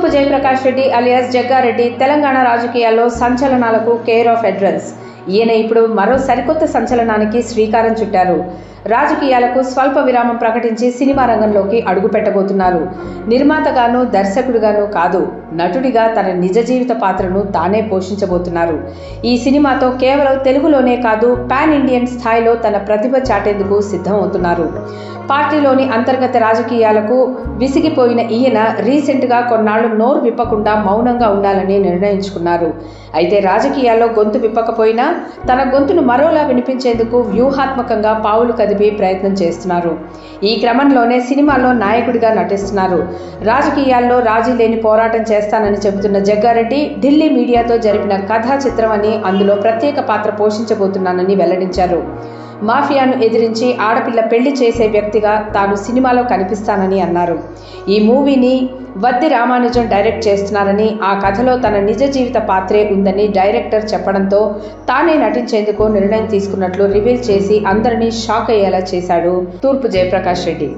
తూర్పు జయప్రకాష్ రెడ్డి అలియాస్ జగ్గారెడ్డి తెలంగాణ రాజకీయాల్లో సంచలనాలకు care of address. ఈయన ఇప్పుడు మరో సరికొత్త సంచలనానికి శ్రీకారం చుట్టారు. రాజకీయాలకు స్వల్ప విరామం ప్రకటించి సినిమా రంగంలోకి అడుగుపెట్టబోతున్నారు. నిర్మాతగాను దర్శకుడిగాను కాదు, నటుడిగా తన నిజ జీవిత పాత్రను తానే పోషించబోతున్నారు. ఈ సినిమాతో కేవలం తెలుగులోనే కాదు, పాన్ ఇండియన్ స్థాయిలో తన ప్రతిభ చాటేందుకు సిద్ధం అవుతున్నారు. పార్టీలోని అంతర్గత రాజకీయాలకు విసిగిపోయిన ఈయన రీసెంట్గా కొన్నాళ్లు నోరు విప్పకుండా మౌనంగా ఉండాలని నిర్ణయించుకున్నారు. అయితే రాజకీయాల్లో గొంతు విప్పకపోయినా తన గొంతును మరోలా వినిపించేందుకు వ్యూహాత్మకంగా పావులు కదిపి ప్రయత్నం చేస్తున్నారు. ఈ క్రమంలోనే సినిమాలో నాయకుడిగా నటిస్తున్నారు. రాజకీయాల్లో రాజీ లేని పోరాటం చేస్తానని చెబుతున్న జగ్గారెడ్డి ఢిల్లీ మీడియాతో జరిపిన కథా చిత్రం అని, అందులో ప్రత్యేక పాత్ర పోషించబోతున్నానని వెల్లడించారు. మాఫియాను ఎదిరించి ఆడపిల్ల పెళ్లి చేసే వ్యక్తిగా తాను సినిమాలో కనిపిస్తానని అన్నారు. ఈ మూవీని వద్ది రామానుజం డైరెక్ట్ చేస్తున్నారని, ఆ కథలో తన నిజ జీవిత పాత్రే ఉందని డైరెక్టర్ చెప్పడంతో తానే నటించేందుకు నిర్ణయం తీసుకున్నట్లు రివీల్ చేసి అందరినీ షాక్ అయ్యేలా చేశాడు తూర్పు జయప్రకాష్ రెడ్డి.